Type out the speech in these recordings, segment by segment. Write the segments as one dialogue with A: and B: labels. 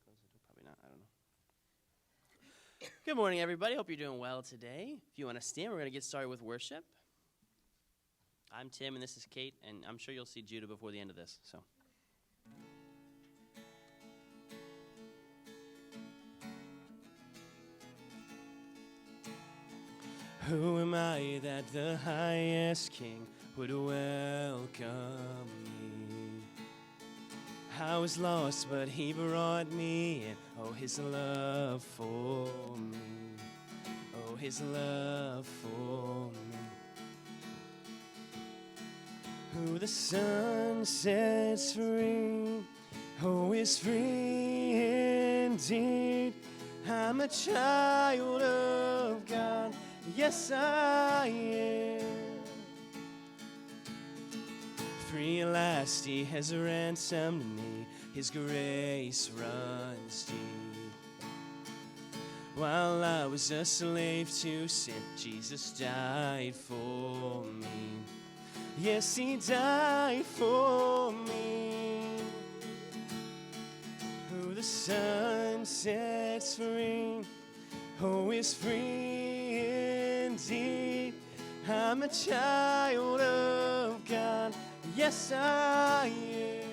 A: close the door? Probably not. I don't know. Good morning, everybody. Hope you're doing well today. If you want to stand, we're going to get started with worship. I'm Tim, and this is Kate, and I'm sure you'll see Judah before the end of this. So. Who am I that the highest king would welcome me? I was lost, but he brought me in. Oh, his love for me. Oh, his love for me. Who the sun sets free, oh, is free indeed. I'm a child of God. Yes, I am. Free at last, he has ransomed me. His grace runs deep. While I was a slave to sin, Jesus died for me. Yes, he died for me. Who the sun sets free, oh, is free indeed. I'm a child of God. Yes, I am.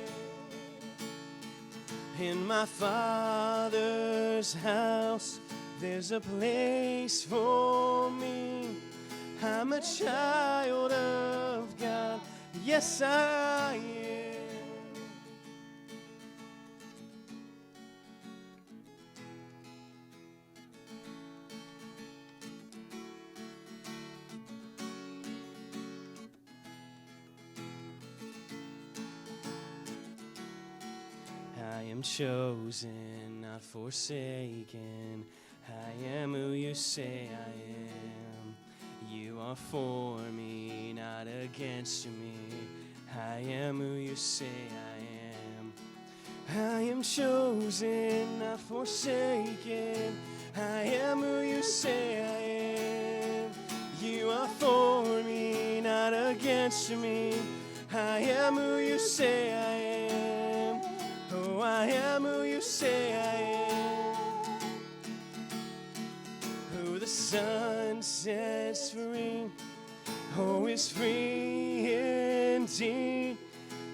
A: In my Father's house, there's a place for me. I'm a child of God. Yes, I am. I am chosen, not forsaken. I am who you say I am. You are for me, not against me. I am who you say I am. I am chosen, not forsaken. I am who you say I am. You are for me, not against me. I am who you say I am. Oh, I am who you say I am. Who the sun sets free, oh, is free indeed.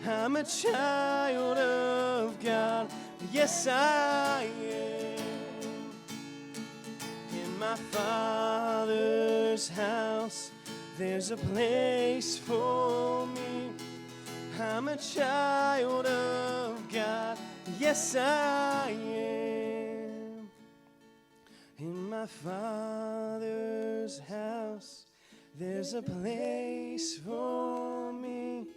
A: I'm a child of God. Yes, I am. In my Father's house, there's a place for me. I'm a child of God. Yes, I am. In my Father's house, there's a place for me.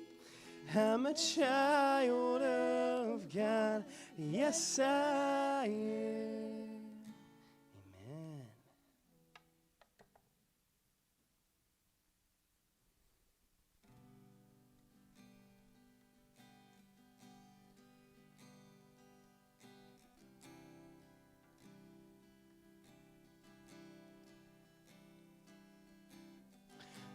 A: I'm a child of God. Yes, I am. Amen.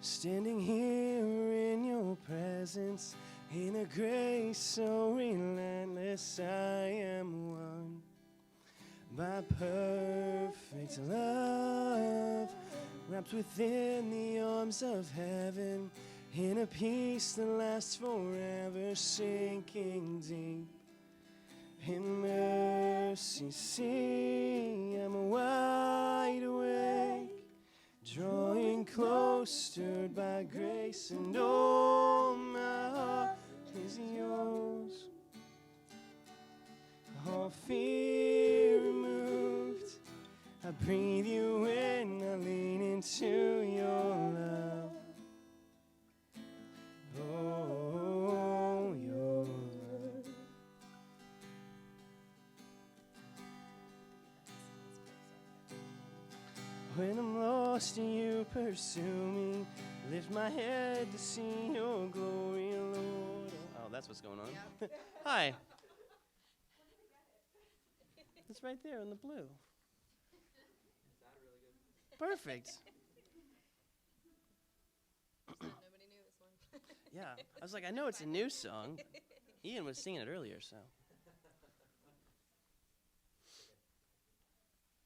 A: Standing here in your presence, in a grace so relentless, I am won by perfect love, wrapped within the arms of heaven, in a peace that lasts forever, sinking deep in mercy. See, I'm wide awake, drawing close, stirred by grace, and oh, my heart is yours. All fear removed, I breathe you in, I lean into your love. Oh, your love. When I'm lost and you pursue me, lift my head to see your glory, Lord. Oh, that's what's going on. Yep. Hi. It's right there in the blue. Perfect.
B: Nobody knew this one.
A: Yeah, I was like, I know it's a new song. Ian was singing it earlier, so.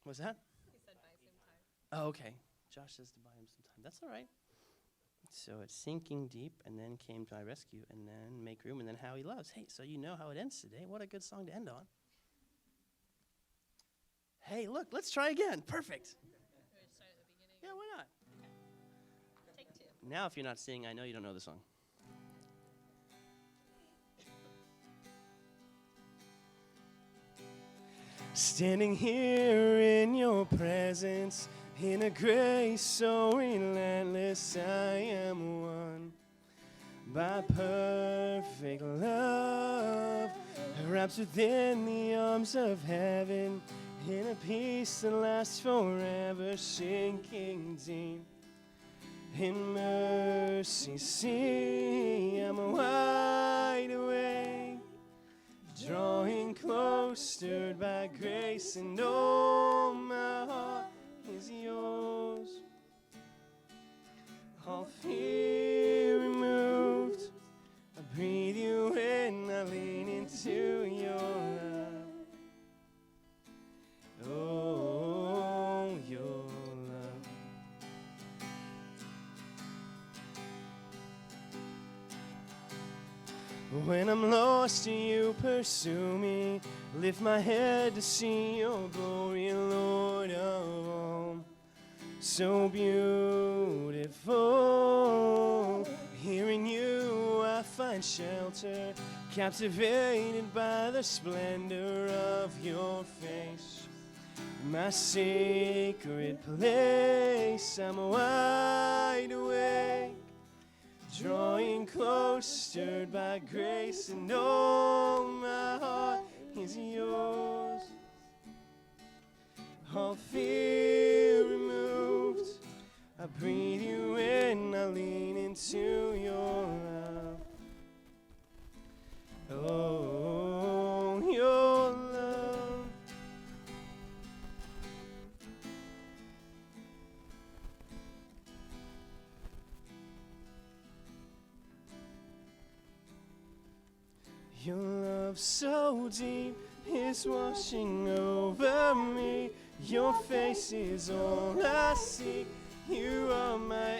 A: Was that?
B: He said buy some time.
A: Oh, okay. Josh says to buy him some time. That's all right. So it's sinking deep, and then came to my rescue, and then make room, and then how he loves. Hey, so you know how it ends today. What a good song to end on. Hey, look, let's try again. Perfect.
B: You want to start at the beginning?
A: Yeah, why not?
B: Take two.
A: Now, if you're not singing, I know you don't know the song. Standing here in your presence, in a grace so relentless, I am won by perfect love, wrapped within the arms of heaven, in a peace that lasts forever, sinking deep in mercy. See, I'm wide awake, drawing close, stirred by grace, and oh, my heart is yours. All fear removed, I breathe you in, I lean into your love. Oh, your love. When I'm lost, you pursue me. Lift my head to see your glory, Lord of all. So beautiful. Here in you I find shelter, captivated by the splendor of your face. My sacred place, I'm wide awake, drawing close, stirred by grace, and oh, my heart is yours. All fear removed, I breathe you in, I lean into your love. Oh, your love. Your love so deep is washing over me. Your face is all I see. You are my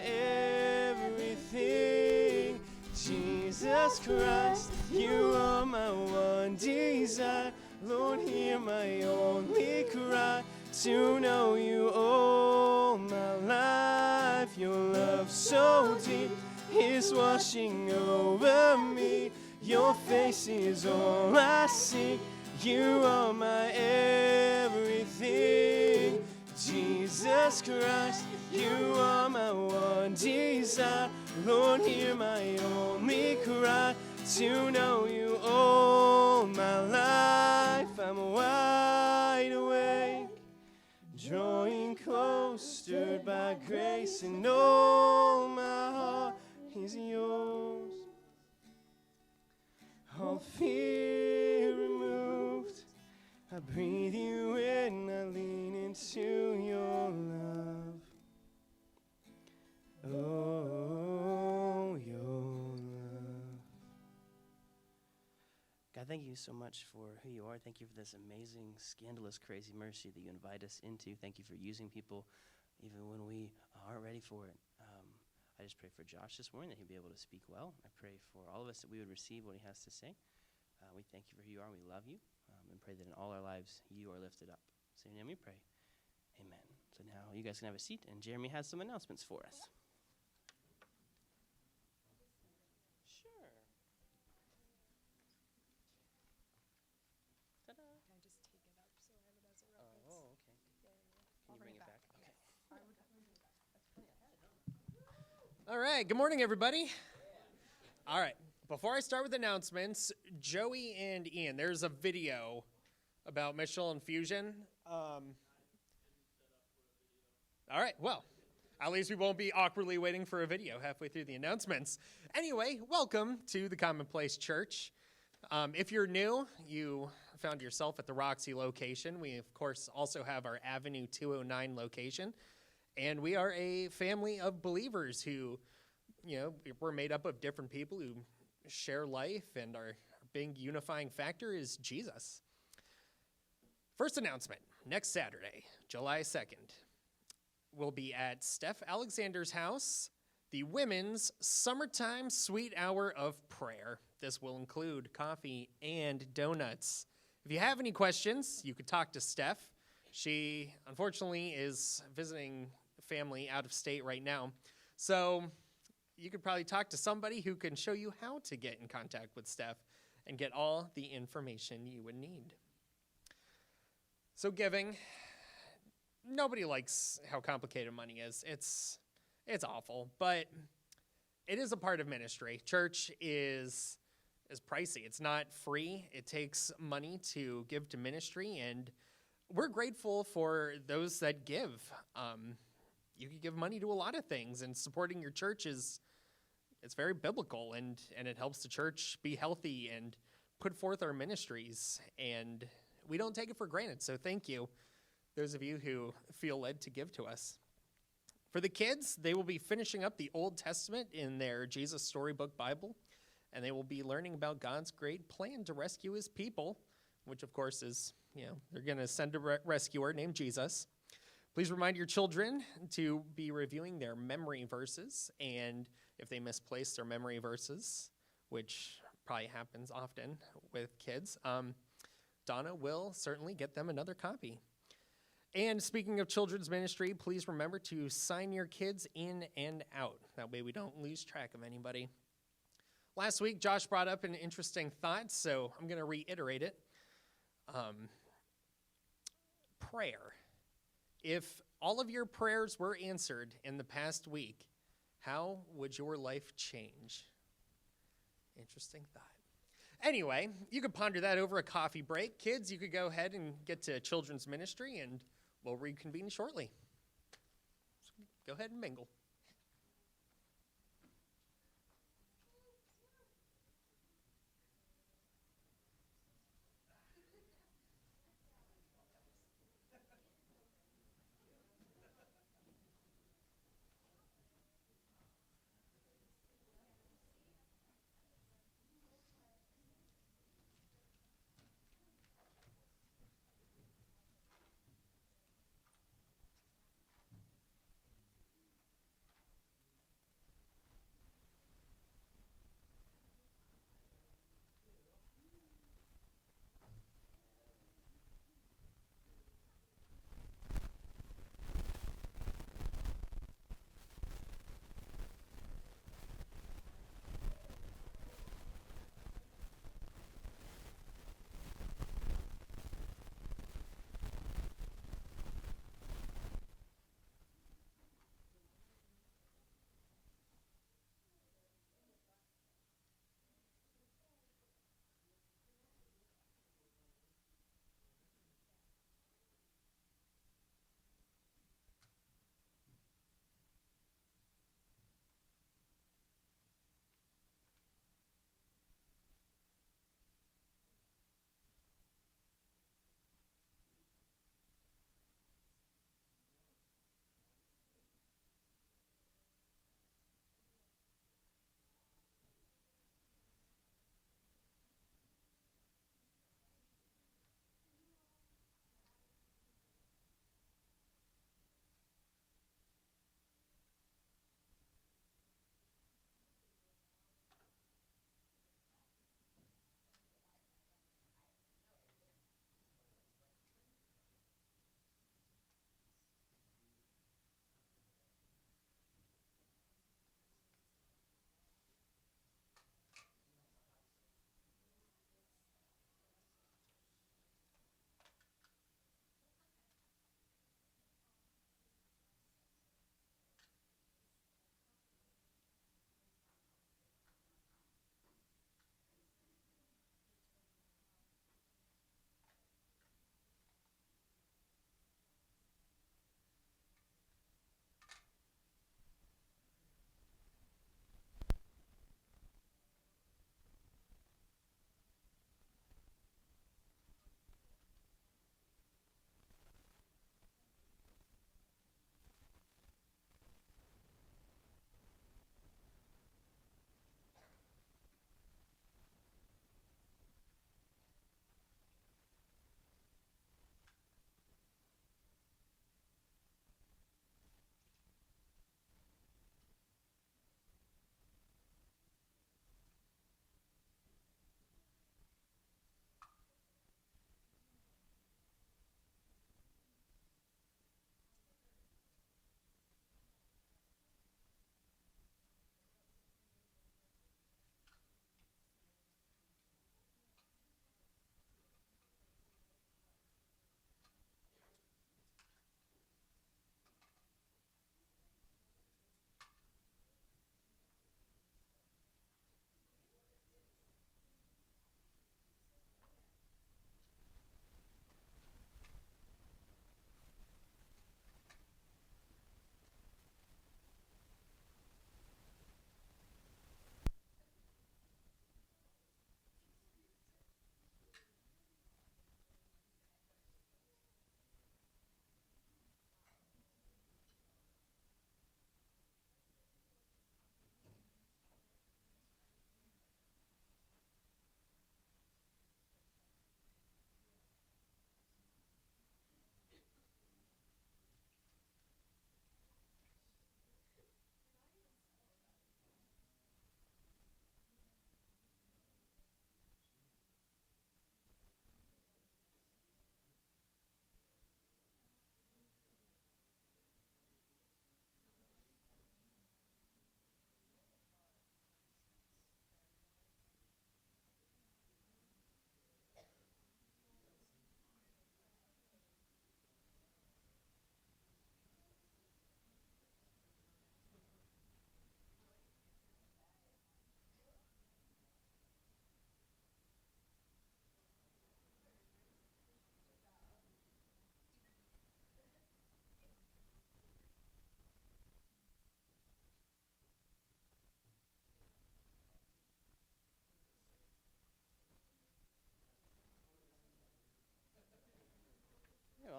A: everything. Jesus Christ, you are my one desire. Lord, hear my only cry, to know you all my life. Your love so deep is washing over me. Your face is all I see. You are my everything. Jesus Christ, you are my one desire. Lord, hear my only cry, to know you all my life. I'm wide awake, drawing close, stirred by grace, and all my heart is yours. All fear removed, I breathe you in, I lean into your love. Oh, your love. God, thank you so much for who you are. Thank you for this amazing, scandalous, crazy mercy that you invite us into. Thank you for using people even when we aren't ready for it. I just pray for Josh this morning that he'll be able to speak well. I pray for all of us that we would receive what he has to say. We thank you for who you are. We love you, and pray that in all our lives you are lifted up. So in your name we pray. Amen. So now you guys can have a seat, and Jeremy has some announcements for us. Sure. Ta-da.
B: Can I just take it up so I have it as a reference?
A: Oh, okay. Can you bring it back? Okay.
C: All right, good morning, everybody. All right, before I start with announcements, Joey and Ian, there's a video about Michelin Infusion. All right, well, at least we won't be awkwardly waiting for a video halfway through the announcements. Anyway, welcome to the Commonplace Church. If you're new, you found yourself at the Roxy location. We, of course, also have our Avenue 209 location. And we are a family of believers who, we're made up of different people who share life, and our big unifying factor is Jesus. First announcement, next Saturday, July 2nd, will be at Steph Alexander's house, the Women's Summertime Sweet Hour of Prayer. This will include coffee and donuts. If you have any questions, you could talk to Steph. She, unfortunately, is visiting family out of state right now. So you could probably talk to somebody who can show you how to get in contact with Steph and get all the information you would need. So giving, nobody likes how complicated money is. It's awful, but it is a part of ministry. Church is pricey. It's not free. It takes money to give to ministry, and we're grateful for those that give. You can give money to a lot of things, and supporting your church it's very biblical, and it helps the church be healthy and put forth our ministries, and we don't take it for granted. So thank you, those of you who feel led to give to us. For the kids, they will be finishing up the Old Testament in their Jesus Storybook Bible, and they will be learning about God's great plan to rescue his people, which of course is, they're going to send a rescuer named Jesus. Please remind your children to be reviewing their memory verses, and if they misplace their memory verses, which probably happens often with kids, Donna will certainly get them another copy. And speaking of children's ministry, please remember to sign your kids in and out. That way we don't lose track of anybody. Last week, Josh brought up an interesting thought, so I'm going to reiterate it. Prayer. If all of your prayers were answered in the past week, how would your life change? Interesting thought. Anyway, you could ponder that over a coffee break. Kids, you could go ahead and get to children's ministry, and we'll reconvene shortly. So go ahead and mingle.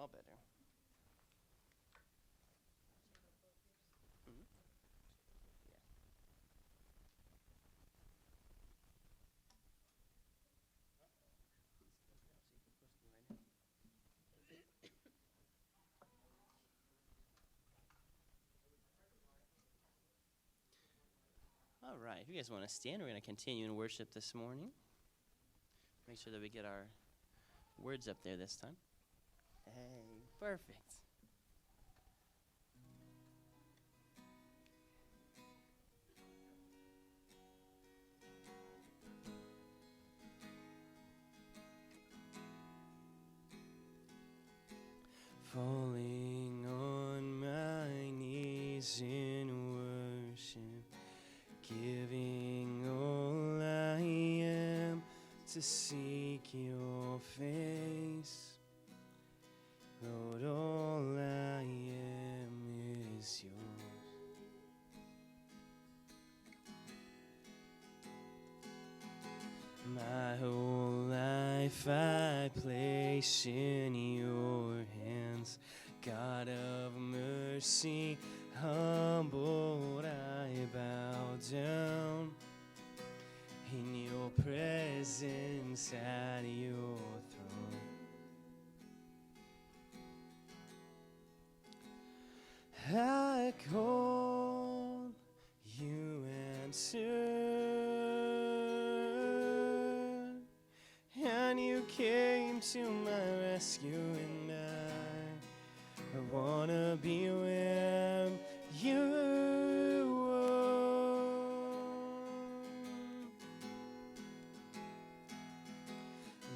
A: all better. Mhm. Yeah. All right, if you guys want to stand, we're going to continue in worship this morning. Make sure that we get our words up there this time. Hey, perfect. Falling on my knees in worship, giving all I am to seek your face. Lord, all I am is yours. My whole life I place in your hands. God of mercy, humbled I bow down in your presence at your throne. I called, you answered, and you came to my rescue, and I wanna be where you are.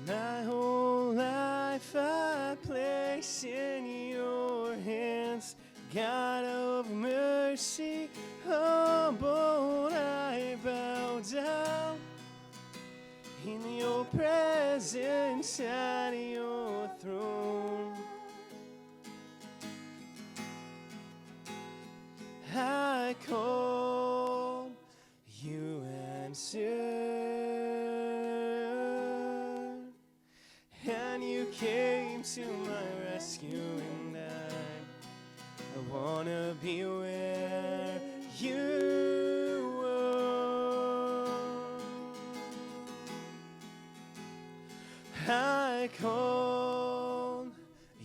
A: My whole life I place in your hands. God of mercy, humbled I bow down in your presence at your throne. I called, you answered, and you came to my rescue, and I wanna be where you are. I called,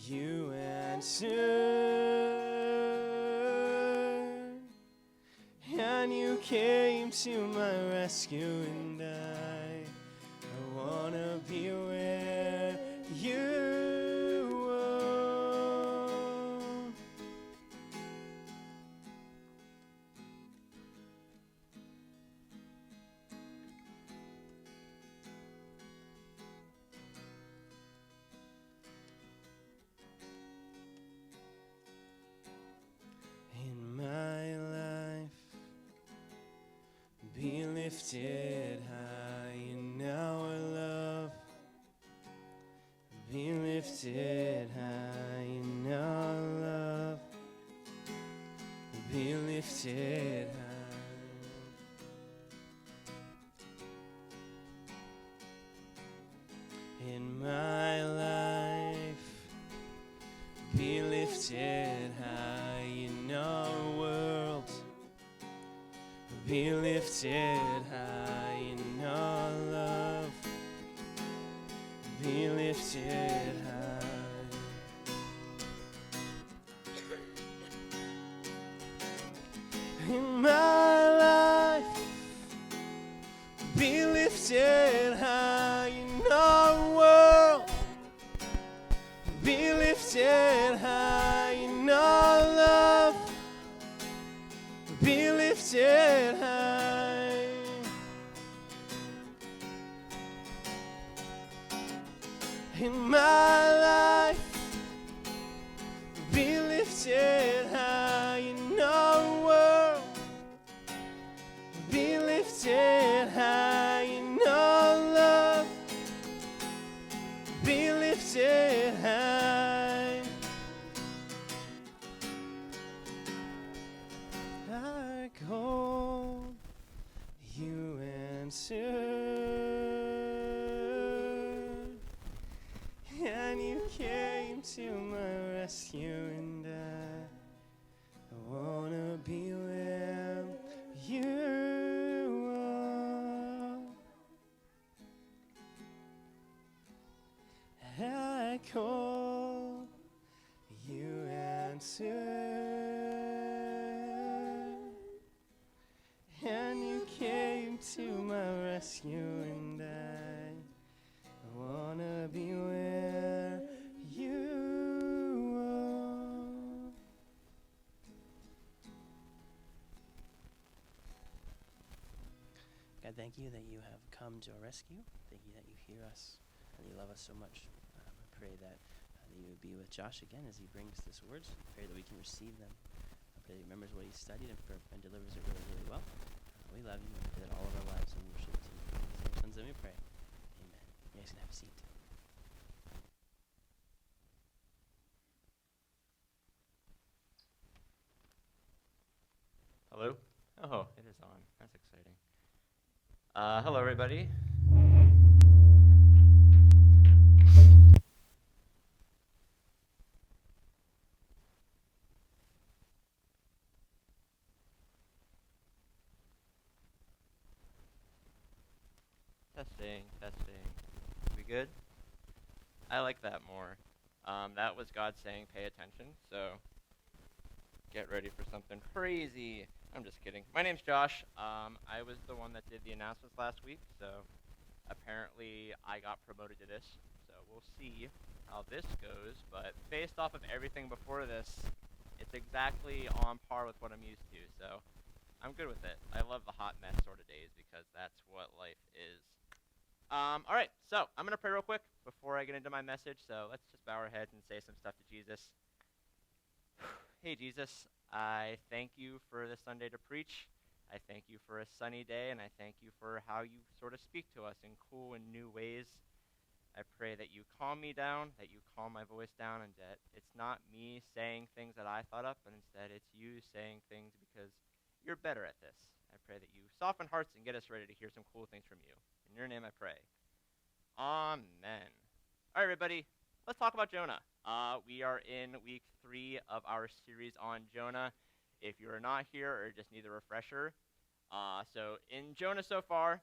A: you answered, and you came to my rescue, and I wanna be where you are. In my life, be lifted high in our love. Be lifted high in our love. Be lifted high. In my life, be lifted high in our world. Be lifted high in our love. Be lifted high. In my life, be lifted high in our world. Be lifted high in our love. Be lifted high. In my life, be lifted high in our world. Be lifted high in our love. Be lifted high. I called, you answered, and you came to my rescue, and I wanna be where you are. I call, you answer, and you came to my rescue, and I wanna be where you are. God, thank you that you have come to our rescue. Thank you that you hear us and you love us so much. I pray that you would be with Josh again as he brings this words. I pray that we can receive them. I pray that he remembers what he studied and delivers it really, really well. We love you and pray that all of our lives will worship to you. In your son's name we pray. Amen. You guys can have a seat.
D: Hello? Oh, it is on. That's exciting. Hello, everybody. Testing, testing. We good? I like that more. That was God saying pay attention, so get ready for something crazy. I'm just kidding. My name's Josh. I was the one that did the announcements last week, so apparently I got promoted to this. So we'll see how this goes, but based off of everything before this, it's exactly on par with what I'm used to, so I'm good with it. I love the hot mess sort of days because that's what life is. All right, so I'm going to pray real quick before I get into my message, so let's just bow our heads and say some stuff to Jesus. Hey, Jesus, I thank you for this Sunday to preach. I thank you for a sunny day, and I thank you for how you sort of speak to us in cool and new ways. I pray that you calm me down, that you calm my voice down, and that it's not me saying things that I thought up, but instead it's you saying things because you're better at this. I pray that you soften hearts and get us ready to hear some cool things from you. In your name I pray. Amen. All right, everybody, let's talk about Jonah. We are in week 3 of our series on Jonah. If you're not here or just need a refresher, so in Jonah so far,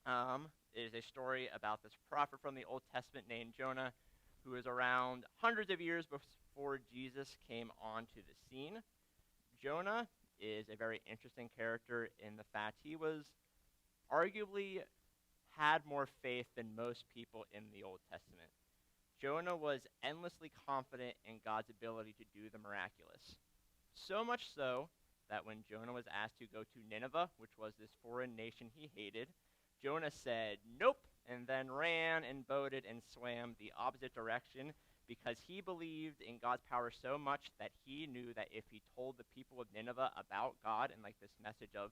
D: it is a story about this prophet from the Old Testament named Jonah, who is around hundreds of years before Jesus came onto the scene. Jonah is a very interesting character in the fact he was arguably had more faith than most people in the Old Testament. Jonah was endlessly confident in God's ability to do the miraculous. So much so that when Jonah was asked to go to Nineveh, which was this foreign nation he hated, Jonah said, nope, and then ran and boated and swam the opposite direction because he believed in God's power so much that he knew that if he told the people of Nineveh about God and like this message of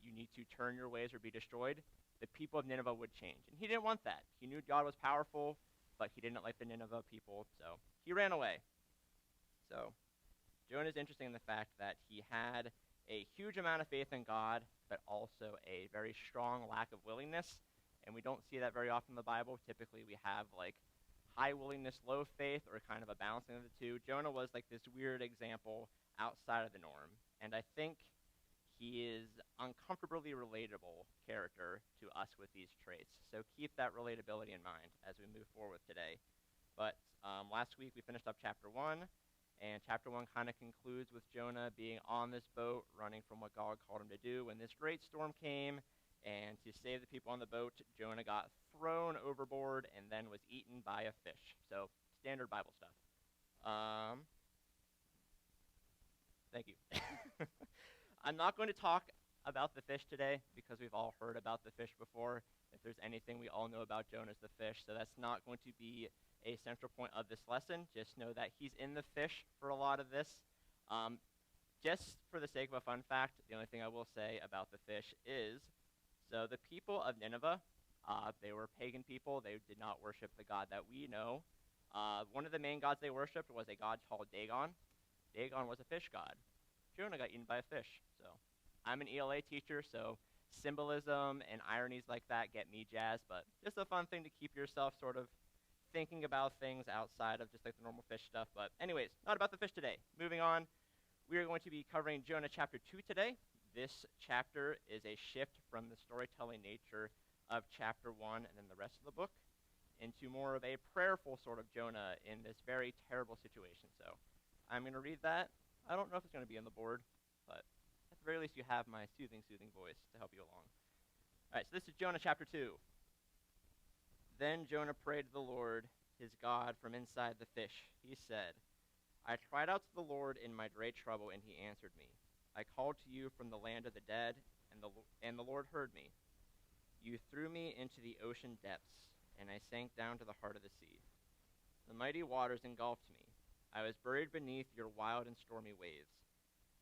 D: you need to turn your ways or be destroyed, the people of Nineveh would change. And he didn't want that. He knew God was powerful, but he didn't like the Nineveh people, so he ran away. So Jonah is interesting in the fact that he had a huge amount of faith in God, but also a very strong lack of willingness. And we don't see that very often in the Bible. Typically we have like high willingness, low faith, or kind of a balancing of the two. Jonah was like this weird example outside of the norm. And I think he is uncomfortably relatable character to us with these traits. So keep that relatability in mind as we move forward today. But last week we finished up chapter 1. And chapter 1 kind of concludes with Jonah being on this boat, running from what God called him to do when this great storm came. And to save the people on the boat, Jonah got thrown overboard and then was eaten by a fish. So standard Bible stuff. Thank you. I'm not going to talk about the fish today because we've all heard about the fish before. If there's anything we all know about Jonah, it's the fish. So that's not going to be a central point of this lesson. Just know that he's in the fish for a lot of this. Just for the sake of a fun fact, the only thing I will say about the fish is, so the people of Nineveh, they were pagan people. They did not worship the God that we know. One of the main gods they worshipped was a god called Dagon. Dagon was a fish god. Jonah got eaten by a fish. So I'm an ELA teacher, so symbolism and ironies like that get me jazzed, but just a fun thing to keep yourself sort of thinking about things outside of just like the normal fish stuff. But anyways, not about the fish today. Moving on, we are going to be covering Jonah chapter 2 today. This chapter is a shift from the storytelling nature of chapter 1 and then the rest of the book into more of a prayerful sort of Jonah in this very terrible situation. So I'm going to read that. I don't know if it's going to be on the board, but at the very least you have my soothing voice to help you along. All right, so this is Jonah chapter 2. Then Jonah prayed to the Lord, his God, from inside the fish. He said, I cried out to the Lord in my great trouble, and he answered me. I called to you from the land of the dead, and the Lord heard me. You threw me into the ocean depths, and I sank down to the heart of the sea. The mighty waters engulfed me. I was buried beneath your wild and stormy waves.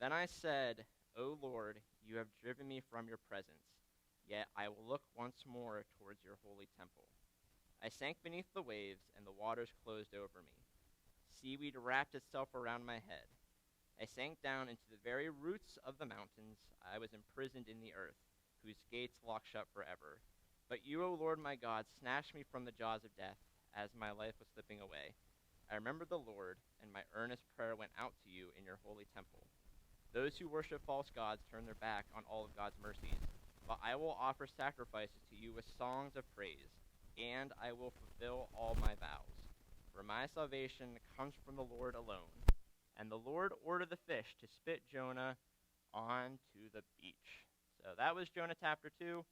D: Then I said, O Lord, you have driven me from your presence, yet I will look once more towards your holy temple. I sank beneath the waves, and the waters closed over me. Seaweed wrapped itself around my head. I sank down into the very roots of the mountains. I was imprisoned in the earth, whose gates locked shut forever. But you, O Lord my God, snatched me from the jaws of death as my life was slipping away. I remembered the Lord, and my earnest prayer went out to you in your holy temple. Those who worship false gods turn their back on all of God's mercies. But I will offer sacrifices to you with songs of praise, and I will fulfill all my vows. For my salvation comes from the Lord alone. And the Lord ordered the fish to spit Jonah onto the beach. So that was Jonah chapter 2.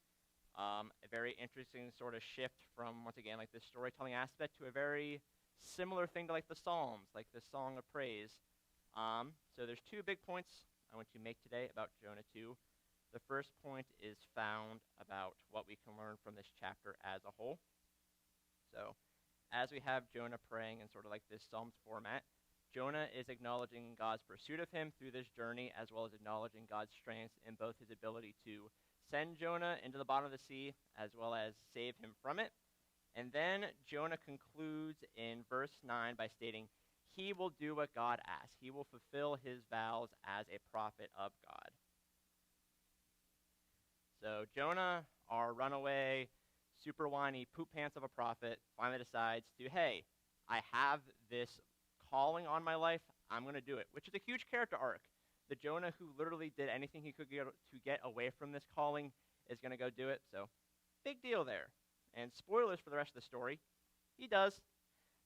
D: A very interesting sort of shift from, once again, like this storytelling aspect to a very similar thing to like the Psalms, like the Song of Praise. So there's two big points I want to make today about Jonah 2. The first point is found about what we can learn from this chapter as a whole. So as we have Jonah praying in sort of like this Psalms format, Jonah is acknowledging God's pursuit of him through this journey, as well as acknowledging God's strength in both his ability to send Jonah into the bottom of the sea, as well as save him from it. And then Jonah concludes in verse 9 by stating, he will do what God asks. He will fulfill his vows as a prophet of God. So Jonah, our runaway, super whiny poop pants of a prophet, finally decides to, hey, I have this calling on my life. I'm going to do it, which is a huge character arc. The Jonah who literally did anything he could to get away from this calling is going to go do it. So big deal there. And spoilers for the rest of the story. He does.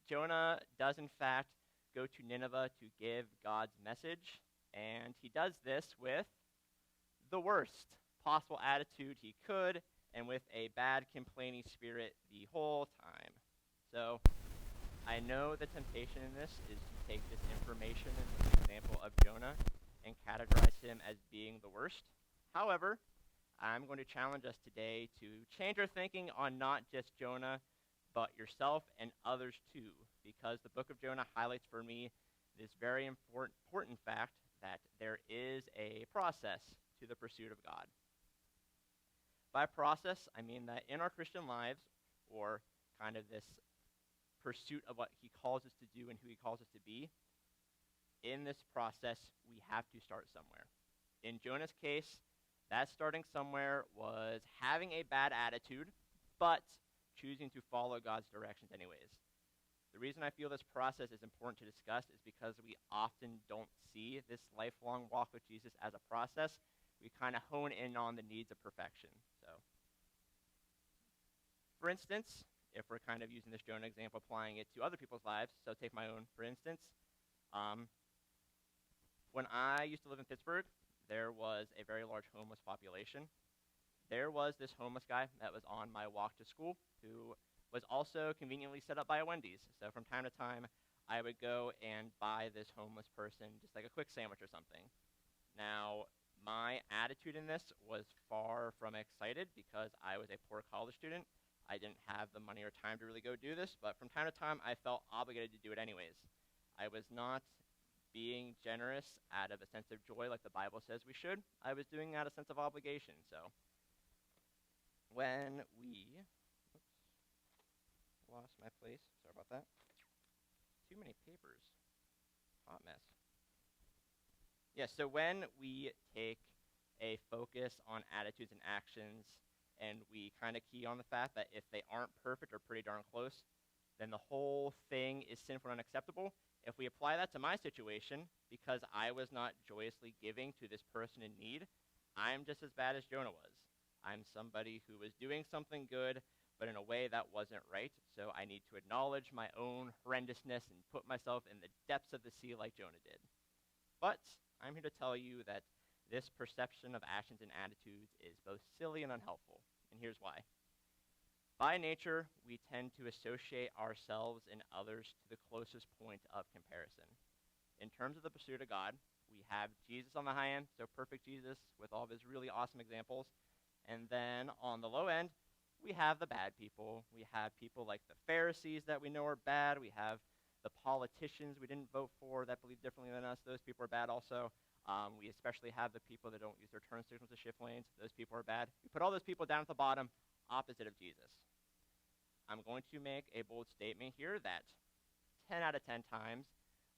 D: Jonah does, in fact, go to Nineveh to give God's message. And he does this with the worst possible attitude he could, and with a bad complaining spirit the whole time. So I know the temptation in this is to take this information and this example of Jonah and categorize him as being the worst. However, I'm going to challenge us today to change our thinking on not just Jonah, but yourself and others too, because the book of Jonah highlights for me this very important fact that there is a process to the pursuit of God. By process, I mean that in our Christian lives, or kind of this pursuit of what he calls us to do and who he calls us to be, in this process, we have to start somewhere. In Jonah's case, that starting somewhere was having a bad attitude, but choosing to follow God's directions anyways. The reason I feel this process is important to discuss is because we often don't see this lifelong walk with Jesus as a process. We kind of hone in on the needs of perfection. So, for instance, if we're kind of using this Jonah example, applying it to other people's lives, so take my own, for instance. When I used to live in Pittsburgh, there was a very large homeless population. There was this homeless guy that was on my walk to school who was also conveniently set up by a Wendy's. So from time to time, I would go and buy this homeless person just like a quick sandwich or something. Now, my attitude in this was far from excited because I was a poor college student. I didn't have the money or time to really go do this, but from time to time, I felt obligated to do it anyways. I was not being generous out of a sense of joy like the Bible says we should. I was doing it out of a sense of obligation. So when we lost my place, sorry about that. Too many papers. Hot mess. Yeah, so when we take a focus on attitudes and actions and we kind of key on the fact that if they aren't perfect or pretty darn close, then the whole thing is sinful and unacceptable. If we apply that to my situation, because I was not joyously giving to this person in need, I'm just as bad as Jonah was. I'm somebody who was doing something good, but in a way that wasn't right, so I need to acknowledge my own horrendousness and put myself in the depths of the sea like Jonah did. But I'm here to tell you that this perception of actions and attitudes is both silly and unhelpful, and here's why. By nature, we tend to associate ourselves and others to the closest point of comparison. In terms of the pursuit of God, we have Jesus on the high end, so perfect Jesus with all of his really awesome examples. And then on the low end, we have the bad people. We have people like the Pharisees that we know are bad. We have the politicians we didn't vote for that believe differently than us. Those people are bad also. We especially have the people that don't use their turn signals to shift lanes. Those people are bad. We put all those people down at the bottom, opposite of Jesus. I'm going to make a bold statement here that 10 out of 10 times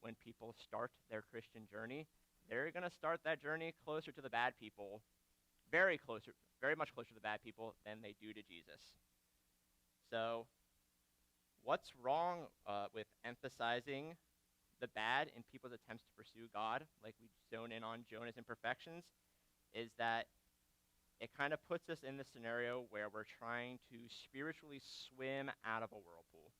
D: when people start their Christian journey, they're going to start that journey closer to the bad people, very much closer to the bad people than they do to Jesus. So what's wrong with emphasizing the bad in people's attempts to pursue God, like we zone in on Jonah's imperfections, is that it kind of puts us in the scenario where we're trying to spiritually swim out of a whirlpool.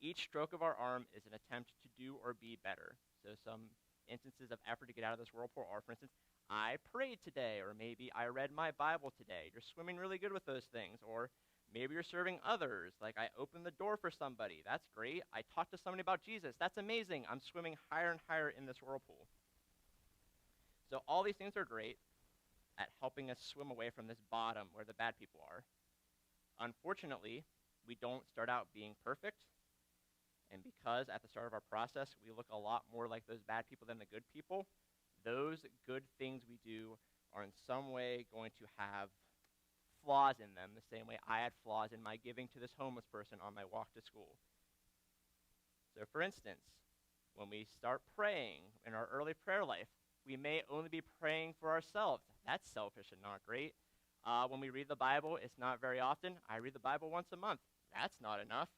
D: Each stroke of our arm is an attempt to do or be better. So some instances of effort to get out of this whirlpool are, for instance, I prayed today, or maybe I read my Bible today. You're swimming really good with those things. Or maybe you're serving others, like I opened the door for somebody. That's great. I talked to somebody about Jesus. That's amazing. I'm swimming higher and higher in this whirlpool. So all these things are great at helping us swim away from this bottom where the bad people are. Unfortunately, we don't start out being perfect, and because at the start of our process we look a lot more like those bad people than the good people, those good things we do are in some way going to have flaws in them, the same way I had flaws in my giving to this homeless person on my walk to school. So for instance, when we start praying in our early prayer life, we may only be praying for ourselves. That's selfish and not great. When we read the Bible, it's not very often. I read the Bible once a month. That's not enough.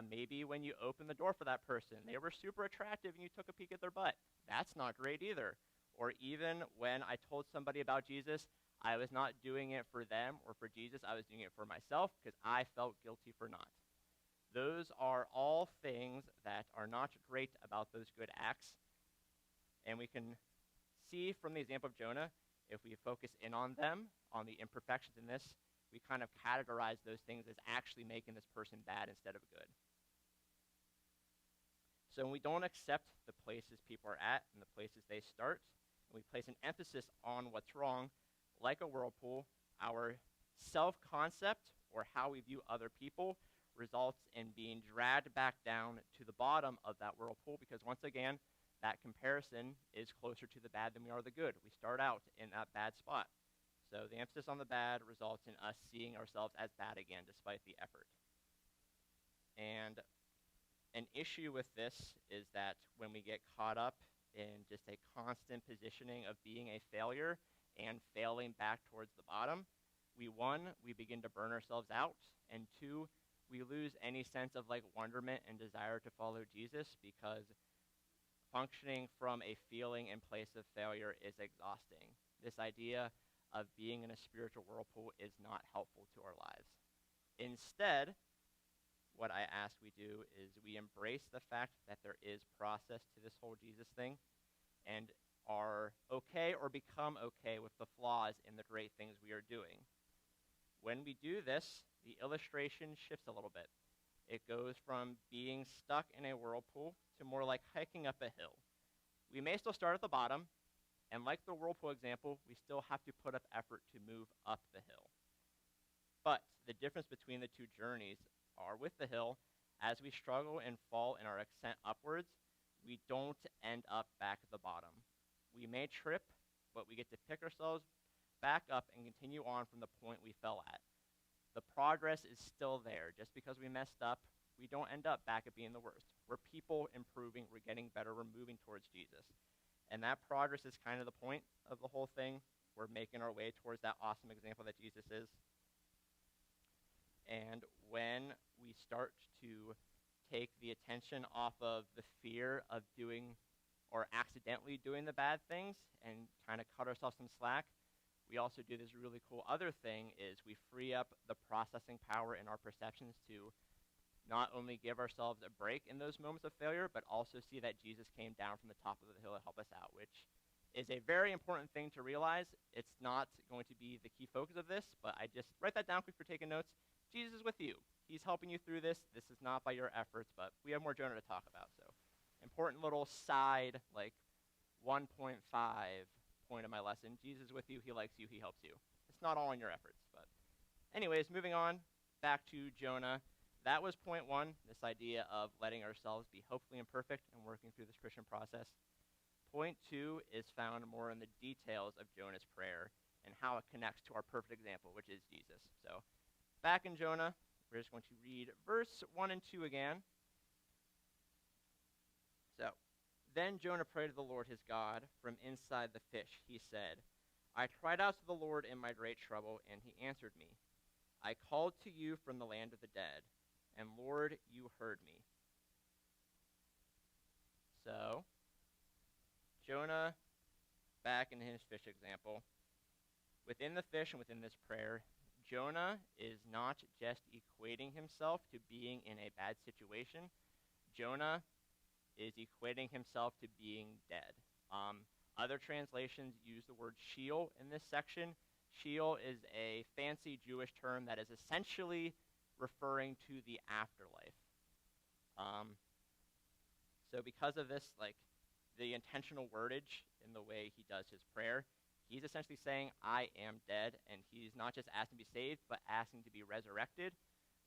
D: Maybe when you open the door for that person, they were super attractive and you took a peek at their butt. That's not great either. Or even when I told somebody about Jesus, I was not doing it for them or for Jesus. I was doing it for myself because I felt guilty for not. Those are all things that are not great about those good acts. And we can see from the example of Jonah, if we focus in on them, on the imperfections in this, we kind of categorize those things as actually making this person bad instead of good. So when we don't accept the places people are at and the places they start, and we place an emphasis on what's wrong, like a whirlpool, our self-concept or how we view other people results in being dragged back down to the bottom of that whirlpool because once again, that comparison is closer to the bad than we are the good. We start out in that bad spot. So the emphasis on the bad results in us seeing ourselves as bad again despite the effort. And an issue with this is that when we get caught up in just a constant positioning of being a failure and failing back towards the bottom, we begin to burn ourselves out, and two, we lose any sense of like wonderment and desire to follow Jesus because functioning from a feeling and place of failure is exhausting. This idea of being in a spiritual whirlpool is not helpful to our lives. Instead, what I ask we do is we embrace the fact that there is process to this whole Jesus thing and are okay or become okay with the flaws in the great things we are doing. When we do this, the illustration shifts a little bit. It goes from being stuck in a whirlpool to more like hiking up a hill. We may still start at the bottom, and like the whirlpool example, we still have to put up effort to move up the hill. But the difference between the two journeys are with the hill, as we struggle and fall in our ascent upwards, we don't end up back at the bottom. We may trip, but we get to pick ourselves back up and continue on from the point we fell at. The progress is still there. Just because we messed up, we don't end up back at being the worst. We're people improving, we're getting better, we're moving towards Jesus. And that progress is kind of the point of the whole thing. We're making our way towards that awesome example that Jesus is. And when we start to take the attention off of the fear of doing or accidentally doing the bad things and trying to cut ourselves some slack, we also do this really cool other thing is we free up the processing power in our perceptions to not only give ourselves a break in those moments of failure, but also see that Jesus came down from the top of the hill to help us out, which is a very important thing to realize. It's not going to be the key focus of this, but I just write that down quick for taking notes. Jesus is with you. He's helping you through this. This is not by your efforts, but we have more Jonah to talk about. So important little side, like 1.5 point of my lesson. Jesus is with you. He likes you. He helps you. It's not all in your efforts. But anyways, moving on back to Jonah. That was point one, this idea of letting ourselves be hopefully imperfect and working through this Christian process. Point two is found more in the details of Jonah's prayer and how it connects to our perfect example, which is Jesus. So back in Jonah, we're just going to read verse 1 and 2 again. So, then Jonah prayed to the Lord his God from inside the fish. He said, I cried out to the Lord in my great trouble, and he answered me. I called to you from the land of the dead, and Lord, you heard me. So, Jonah, back in his fish example, within the fish and within this prayer, Jonah is not just equating himself to being in a bad situation. Jonah is equating himself to being dead. Other translations use the word Sheol in this section. Sheol is a fancy Jewish term that is essentially referring to the afterlife. So because of this, like the intentional wordage in the way he does his prayer, he's essentially saying, I am dead, and he's not just asking to be saved, but asking to be resurrected,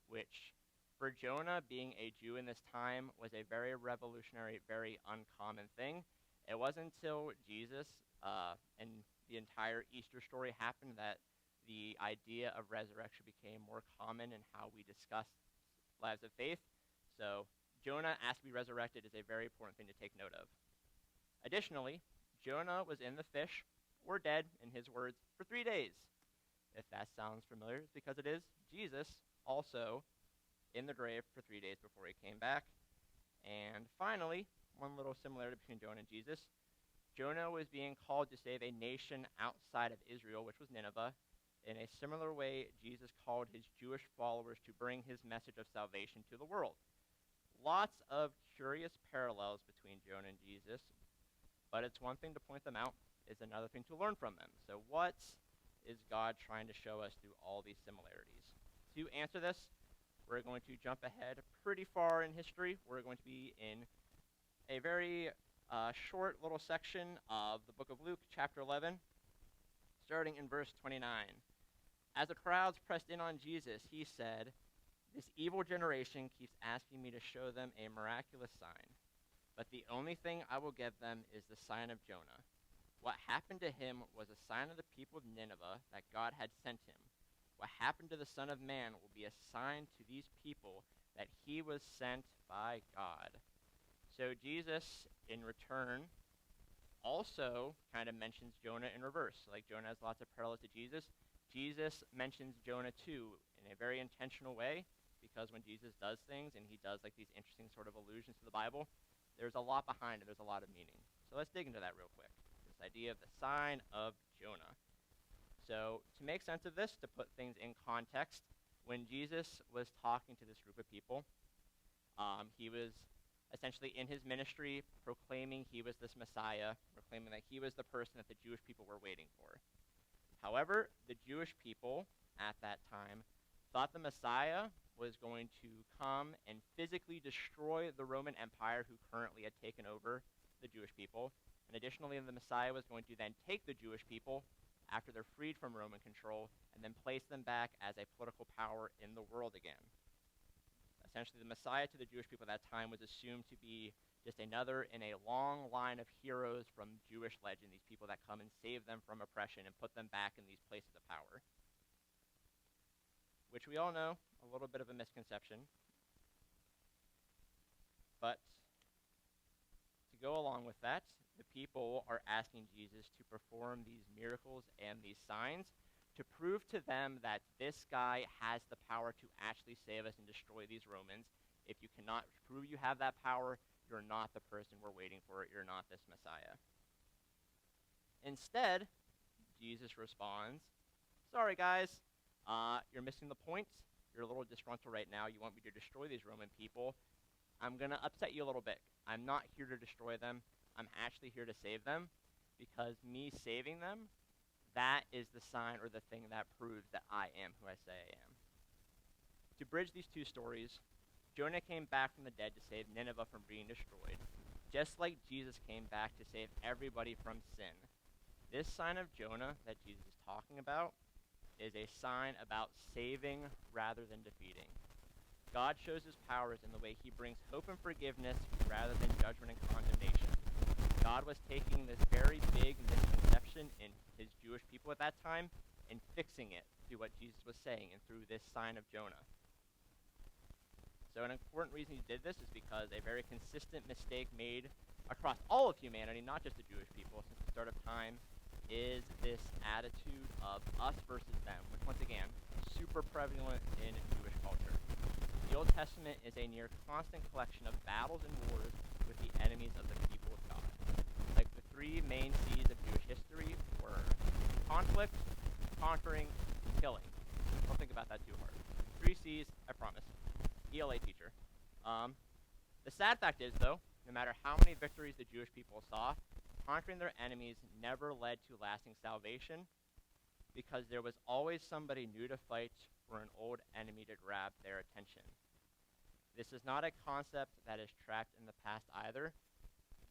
D: which for Jonah, being a Jew in this time, was a very revolutionary, very uncommon thing. It wasn't until Jesus and the entire Easter story happened that the idea of resurrection became more common in how we discuss lives of faith. So Jonah asked to be resurrected is a very important thing to take note of. Additionally, Jonah was in the fish, or dead, in his words, for 3 days. If that sounds familiar, it's because it is. Jesus also in the grave for 3 days before he came back. And finally, one little similarity between Jonah and Jesus. Jonah was being called to save a nation outside of Israel, which was Nineveh. In a similar way, Jesus called his Jewish followers to bring his message of salvation to the world. Lots of curious parallels between Jonah and Jesus, but it's one thing to point them out, it's another thing to learn from them. So what is God trying to show us through all these similarities? To answer this, we're going to jump ahead pretty far in history. We're going to be in a very short little section of the book of Luke, chapter 11, starting in verse 29. As the crowds pressed in on Jesus, he said, this evil generation keeps asking me to show them a miraculous sign, but the only thing I will give them is the sign of Jonah. What happened to him was a sign of the people of Nineveh that God had sent him. What happened to the Son of Man will be a sign to these people that he was sent by God. So Jesus, in return, also kind of mentions Jonah in reverse. Like Jonah has lots of parallels to Jesus. Jesus mentions Jonah too in a very intentional way, because when Jesus does things and he does like these interesting sort of allusions to the Bible, there's a lot behind it. There's a lot of meaning. So let's dig into that real quick. This idea of the sign of Jonah. So to make sense of this, to put things in context, when Jesus was talking to this group of people, he was essentially in his ministry proclaiming he was this Messiah, proclaiming that he was the person that the Jewish people were waiting for. However, the Jewish people at that time thought the Messiah was going to come and physically destroy the Roman Empire who currently had taken over the Jewish people. And additionally, the Messiah was going to then take the Jewish people after they're freed from Roman control and then place them back as a political power in the world again. Essentially, the Messiah to the Jewish people at that time was assumed to be just another in a long line of heroes from Jewish legend, these people that come and save them from oppression and put them back in these places of power. Which we all know, a little bit of a misconception. But to go along with that, the people are asking Jesus to perform these miracles and these signs to prove to them that this guy has the power to actually save us and destroy these Romans. If you cannot prove you have that power, you're not the person we're waiting for. You're not this Messiah. Instead, Jesus responds, sorry guys, you're missing the point. You're a little disgruntled right now. You want me to destroy these Roman people. I'm going to upset you a little bit. I'm not here to destroy them. I'm actually here to save them, because me saving them, that is the sign or the thing that proves that I am who I say I am. To bridge these two stories, Jonah came back from the dead to save Nineveh from being destroyed, just like Jesus came back to save everybody from sin. This sign of Jonah that Jesus is talking about is a sign about saving rather than defeating. God shows his powers in the way he brings hope and forgiveness rather than judgment and condemnation. God was taking this very big misconception in his Jewish people at that time and fixing it through what Jesus was saying and through this sign of Jonah. So an important reason he did this is because a very consistent mistake made across all of humanity, not just the Jewish people, since the start of time, is this attitude of us versus them, which once again, super prevalent in Jewish culture. The Old Testament is a near constant collection of battles and wars with the enemies of the people of God. Like the three main C's of Jewish history were conflict, conquering, killing. Don't think about that too hard. 3 C's, I promise. ELA teacher. The sad fact is, though, no matter how many victories the Jewish people saw, conquering their enemies never led to lasting salvation, because there was always somebody new to fight or an old enemy to grab their attention. This is not a concept that is tracked in the past either.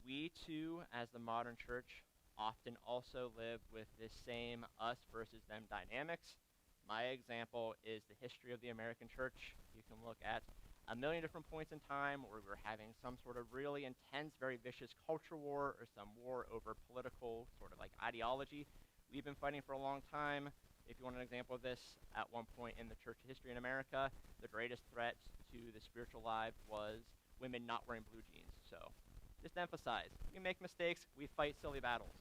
D: We too, as the modern church, often also live with this same us versus them dynamics. My example is the history of the American church. You can look at a million different points in time where we're having some sort of really intense, very vicious culture war or some war over political sort of like ideology. We've been fighting for a long time. If you want an example of this, at one point in the church history in America, the greatest threat to the spiritual life was women not wearing blue jeans. So just to emphasize, we make mistakes, we fight silly battles.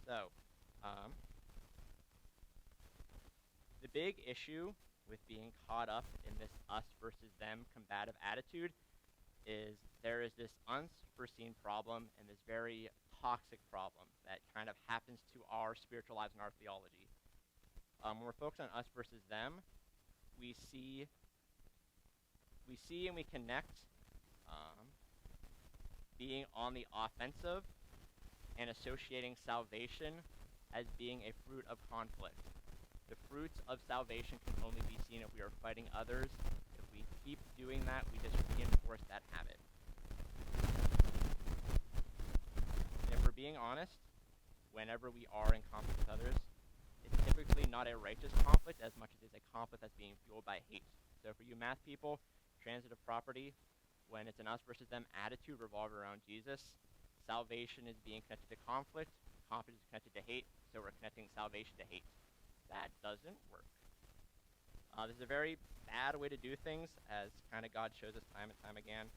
D: So, the big issue with being caught up in this us versus them combative attitude is there is this unforeseen problem and this very toxic problem that kind of happens to our spiritual lives and our theology. When we're focused on us versus them, we see and we connect being on the offensive and associating salvation as being a fruit of conflict. The fruits of salvation can only be seen if we are fighting others. If we keep doing that, we just reinforce that habit. And if we're being honest, whenever we are in conflict with others, it's typically not a righteous conflict as much as it's a conflict that's being fueled by hate. So for you math people, transitive property, when it's an us versus them attitude revolved around Jesus, salvation is being connected to conflict is connected to hate, so we're connecting salvation to hate. That doesn't work. This is a very bad way to do things, as kind of God shows us time and time again.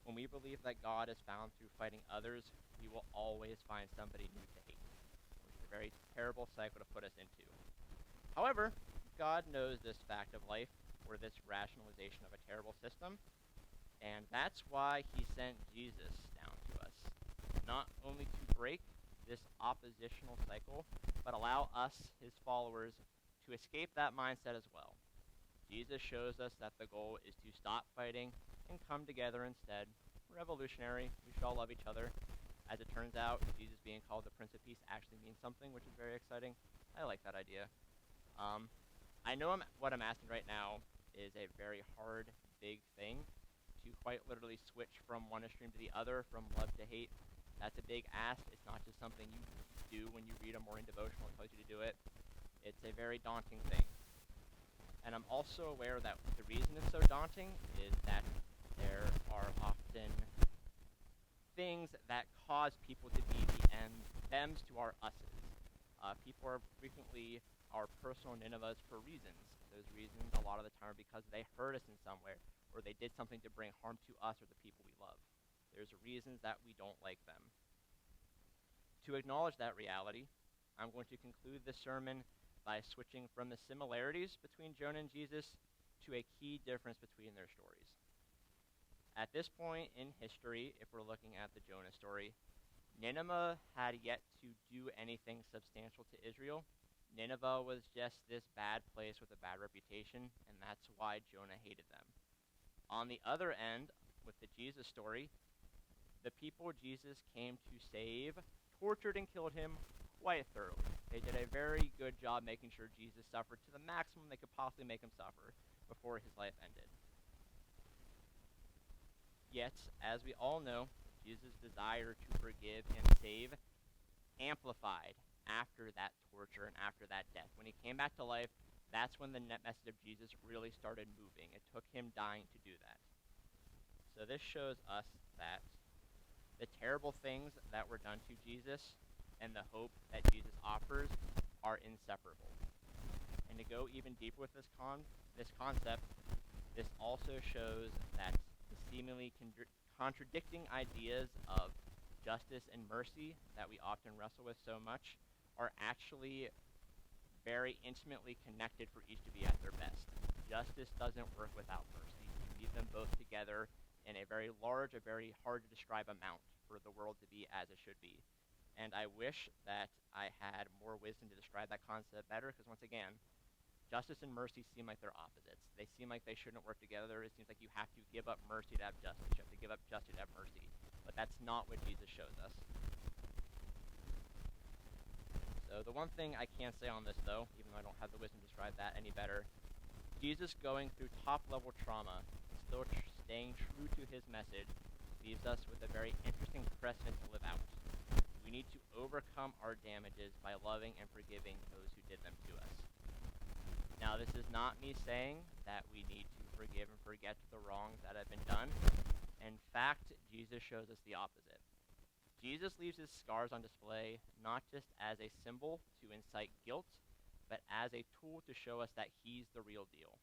D: When we believe that God is found through fighting others, we will always find somebody new to hate, which is a very terrible cycle to put us into. However, God knows this fact of life, or this rationalization of a terrible system, and that's why he sent Jesus down to us, not only to break this oppositional cycle, but allow us, his followers, to escape that mindset as well. Jesus shows us that the goal is to stop fighting and come together instead. Revolutionary, we should all love each other. As it turns out, Jesus being called the Prince of Peace actually means something, which is very exciting. I like that idea. I know what I'm asking right now is a very hard, big thing, to quite literally switch from one extreme to the other, from love to hate. That's a big ask. It's not just something you do when you read a morning devotional that tells you to do it. It's a very daunting thing. And I'm also aware that the reason it's so daunting is that there are often things that cause people to be the thems to our us's. People are frequently our personal Ninevehs for reasons. Those reasons a lot of the time are because they hurt us in some way, or they did something to bring harm to us or the people we love. There's reasons that we don't like them. To acknowledge that reality, I'm going to conclude this sermon by switching from the similarities between Jonah and Jesus to a key difference between their stories. At this point in history, if we're looking at the Jonah story, Nineveh had yet to do anything substantial to Israel. Nineveh was just this bad place with a bad reputation, and that's why Jonah hated them. On the other end, with the Jesus story, the people Jesus came to save tortured and killed him quite thoroughly. They did a very good job making sure Jesus suffered to the maximum they could possibly make him suffer before his life ended. Yet, as we all know, Jesus' desire to forgive and save amplified after that torture and after that death. When he came back to life, that's when the message of Jesus really started moving. It took him dying to do that. So this shows us that the terrible things that were done to Jesus and the hope that Jesus offers are inseparable. And to go even deeper with this concept, this also shows that the seemingly contradicting ideas of justice and mercy that we often wrestle with so much are actually very intimately connected for each to be at their best. Justice doesn't work without mercy. You need them both together in a very large, a very hard to describe amount for the world to be as it should be. And I wish that I had more wisdom to describe that concept better, because once again, justice and mercy seem like they're opposites. They seem like they shouldn't work together. It seems like you have to give up mercy to have justice. You have to give up justice to have mercy. But that's not what Jesus shows us. So the one thing I can say on this, though, even though I don't have the wisdom to describe that any better, Jesus going through top-level trauma, still staying true to his message, leaves us with a very interesting precedent to live out. We need to overcome our damages by loving and forgiving those who did them to us. Now, this is not me saying that we need to forgive and forget the wrongs that have been done. In fact, Jesus shows us the opposite. Jesus leaves his scars on display not just as a symbol to incite guilt, but as a tool to show us that he's the real deal.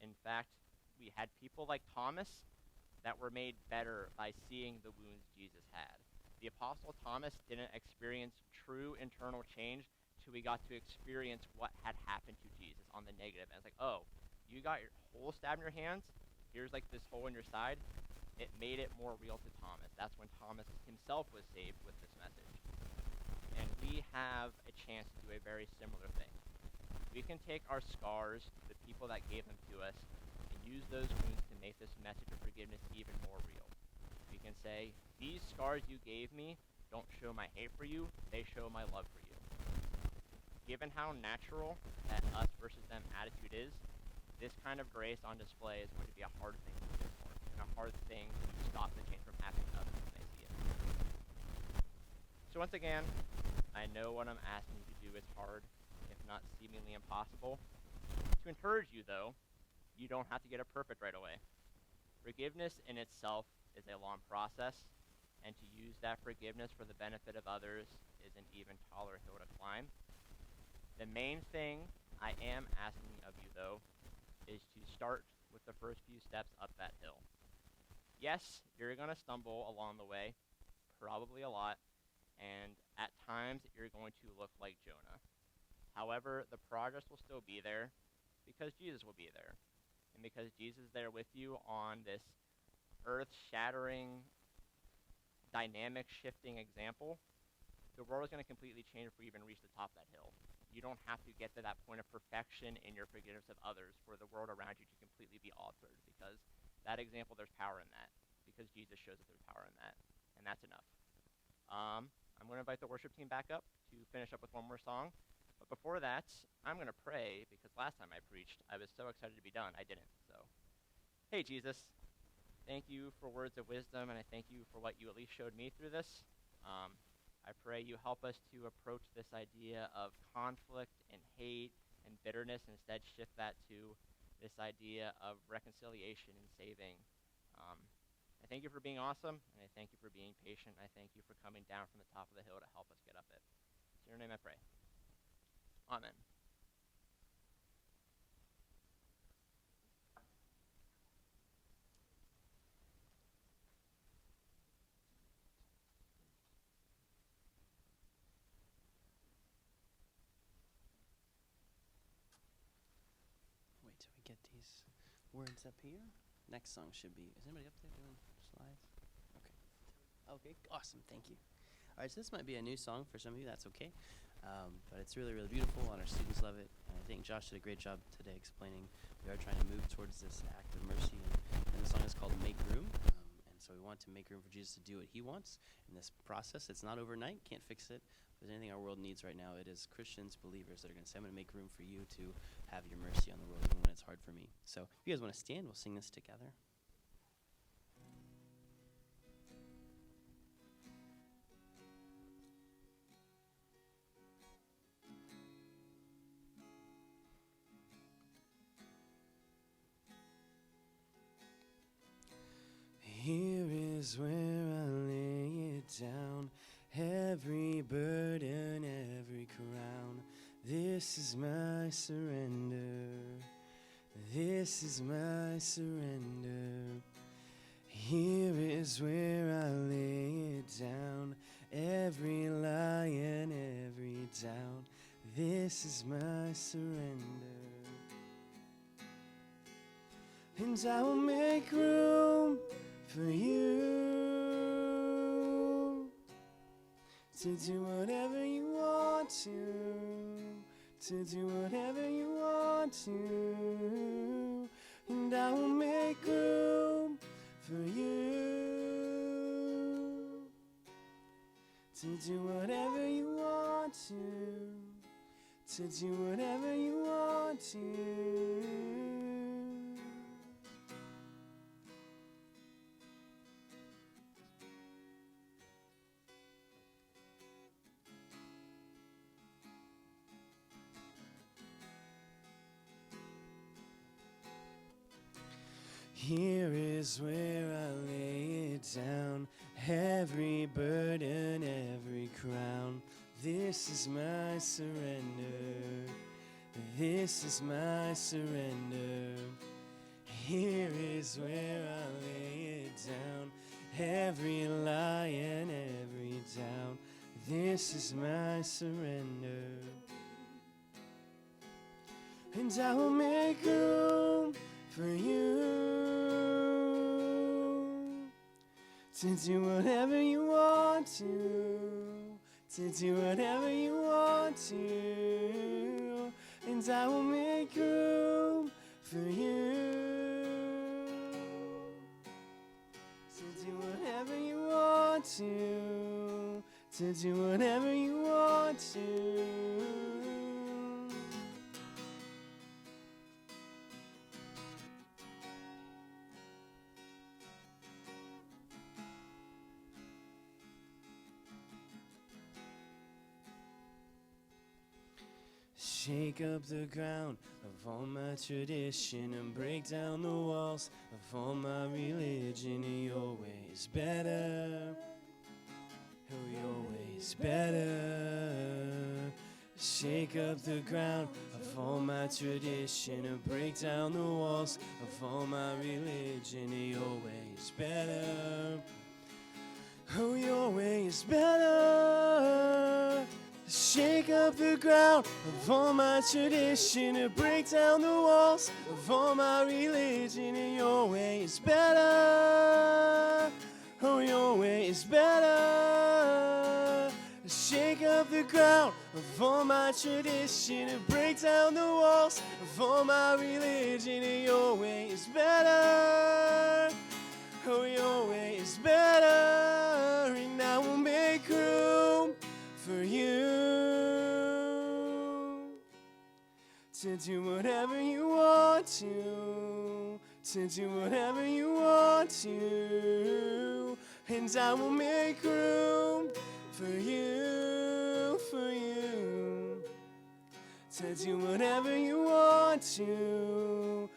D: In fact, we had people like Thomas that were made better by seeing the wounds Jesus had. The Apostle Thomas didn't experience true internal change till we got to experience what had happened to Jesus on the negative. And it's like, oh, you got your hole stabbed in your hands? Here's like this hole in your side. It made it more real to Thomas. That's when Thomas himself was saved with this message. And we have a chance to do a very similar thing. We can take our scars, the people that gave them to us, and use those wounds to make this message of forgiveness even more real. We can say, these scars you gave me don't show my hate for you, they show my love for you. Given how natural that us versus them attitude is, this kind of grace on display is going to be a hard thing to live for, and a hard thing to stop the change from happening to others when they see it. So once again, I know what I'm asking you to do is hard, if not seemingly impossible. To encourage you, though, you don't have to get it perfect right away. Forgiveness in itself is a long process, and to use that forgiveness for the benefit of others is an even taller hill to climb. The main thing I am asking of you, though, is to start with the first few steps up that hill. Yes, you're going to stumble along the way, probably a lot, and at times you're going to look like Jonah. However, the progress will still be there because Jesus will be there. And because Jesus is there with you on this earth-shattering, dynamic-shifting example, the world is going to completely change before you even reach the top of that hill. You don't have to get to that point of perfection in your forgiveness of others for the world around you to completely be altered, because that example, there's power in that, because Jesus shows that there's power in that, and that's enough. I'm going to invite the worship team back up to finish up with one more song, but before that, I'm going to pray, because last time I preached, I was so excited to be done, I didn't. So, hey, Jesus, thank you for words of wisdom, and I thank you for what you at least showed me through this. I pray you help us to approach this idea of conflict and hate and bitterness, and instead shift that to this idea of reconciliation and saving. I thank you for being awesome, and I thank you for being patient. I thank you for coming down from the top of the hill to help us get up it. In your name I pray. Amen.
E: words up here. Next song should be, is anybody up there doing slides? Okay, awesome, thank you. All right, so this might be a new song for some of you, that's okay. But it's really, really beautiful, and our students love it. And I think Josh did a great job today explaining we are trying to move towards this act of mercy, and the song is called Make Room. And so we want to make room for Jesus to do what he wants in this process. It's not overnight, can't fix it. If there's anything our world needs right now, it is Christians, believers that are going to say, I'm going to make room for you to have your mercy on the world, even when it's hard for me. So if you guys want to stand, we'll sing this together. Here is where I lay it down, every burden, every crown. This is my surrender. This is my surrender. Here is where I lay it down, every lie and every doubt. This is my surrender. And I will make room for you to do whatever you want to do whatever you want to, and I will make room for you to do whatever you want to do whatever you want to. Here is where I lay it down, every burden, every crown. This is my surrender. This is my surrender. Here is where I lay it down, every lie and every doubt. This is my surrender. And I will make room for you to do whatever you want to do whatever you want to, and I will make room for you to do whatever you want to do whatever you want to. Shake up the ground of all my tradition and break down the walls of all my religion. Your way is better. Oh, your way is better. Shake up the ground of all my tradition and break down the walls of all my religion. Your way is better. Oh, your way is better. Shake up the ground of all my tradition and break down the walls of all my religion. And your way is better. Oh, your way is better. Shake up the ground of all my tradition and break down the walls of all my religion. And your way is better. Oh, your way is better. And I will make room for you to do whatever you want to do whatever you want to, and I will make room for you to do whatever you want to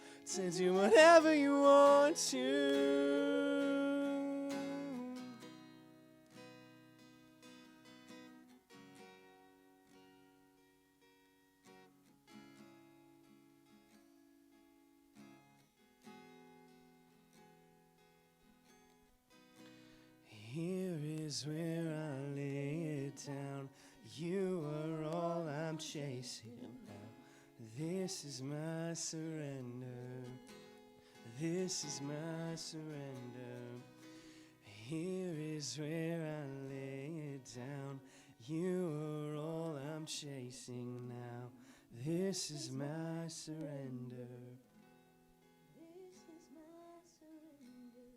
E: do whatever you want to. Here is where I lay it down. You are all I'm chasing now. This is my surrender. This is my surrender. Here is where I lay it down. You are all I'm chasing now. This is my surrender.
F: This is my surrender.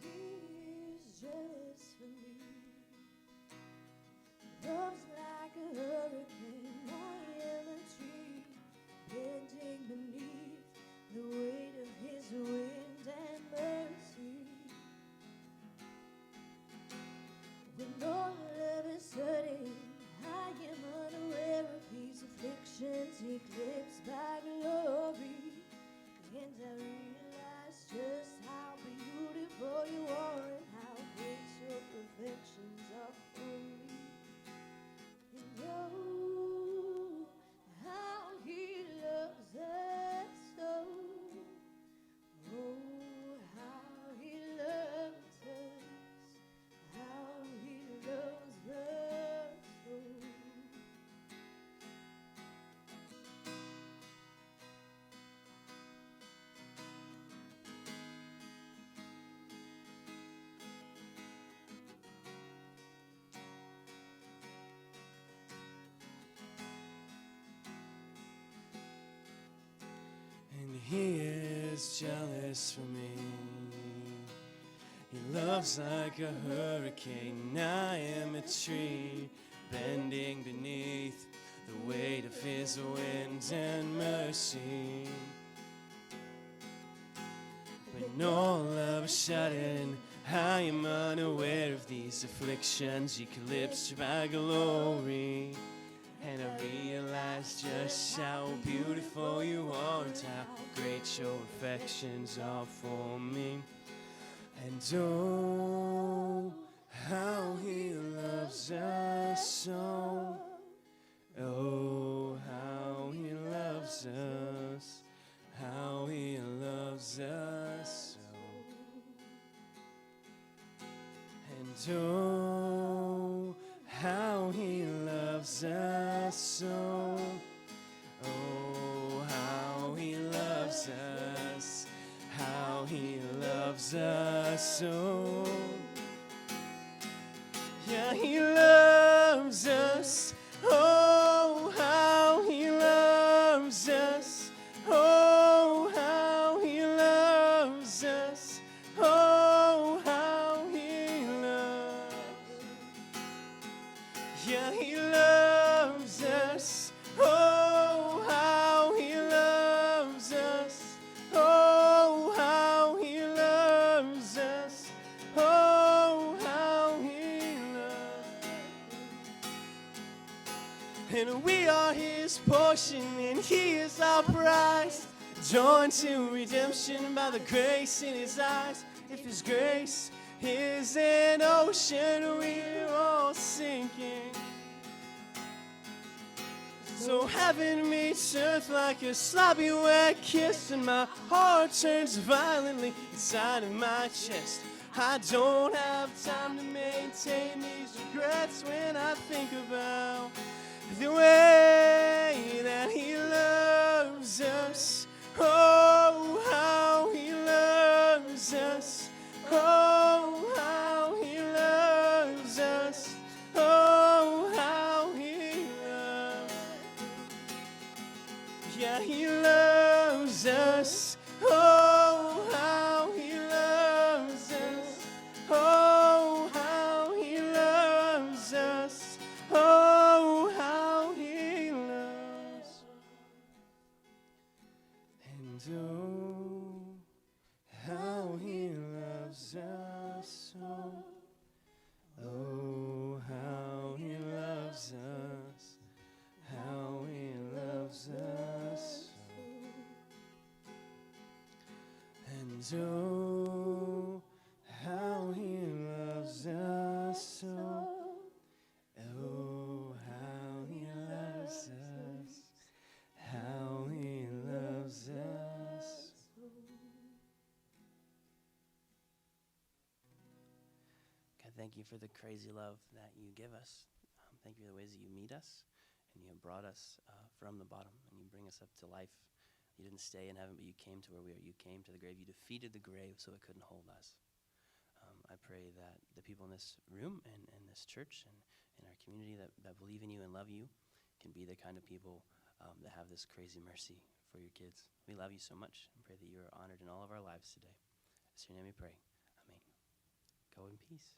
F: He is just for me. Love's like a hurricane. I am a tree bending beneath the weight of his wind and mercy. When all of a sudden I am unaware of these afflictions eclipsed by glory, and I realize just how beautiful you are and how great your perfections are for me. And oh, how he loves us so. Oh, how he loves us. How he loves us so.
E: And he is jealous for me. He loves like a hurricane. I am a tree bending beneath the weight of his wind and mercy. When all of a sudden I am unaware of these afflictions eclipsed by glory, and I realize just how beautiful you are and how great your affections are for me. And oh, how he loves us so. Oh, how he loves us. How he loves us so. And oh, how he loves us so. Oh, how he loves us. How he loves us so. Yeah, he loves us. Oh, how he loves us. Oh, how he loves us. Oh, how he loves. Yeah, he loves us. Oh, how he loves us. Oh, how he loves us. Oh, how he loves. And we are his portion, and he is our prize. Joined to redemption by the grace in his eyes. If his grace is an ocean, we're all sinking. So heaven meets earth like a sloppy wet kiss, and my heart turns violently inside of my chest. I don't have time to maintain these regrets when I think about the way that he loves us. Oh, how he loves us. Oh, how he loves us. Oh, how he loves. Yeah, he loves us. Oh, how he loves us. Oh, how he loves us. Oh, how he loves. And oh, how he loves us so. Oh, how he loves us. How he loves us so. And oh, how he loves us so. Oh, how he loves thank you for the crazy love that you give us. Thank you for the ways that you meet us, and you have brought us from the bottom, and you bring us up to life. You didn't stay in heaven, but you came to where we are. You came to the grave. You defeated the grave so it couldn't hold us. I pray that the people in this room and this church and in our community that believe in you and love you can be the kind of people that have this crazy mercy for your kids. We love you so much and pray that you are honored in all of our lives today. It's your name we pray. Amen. Go in peace.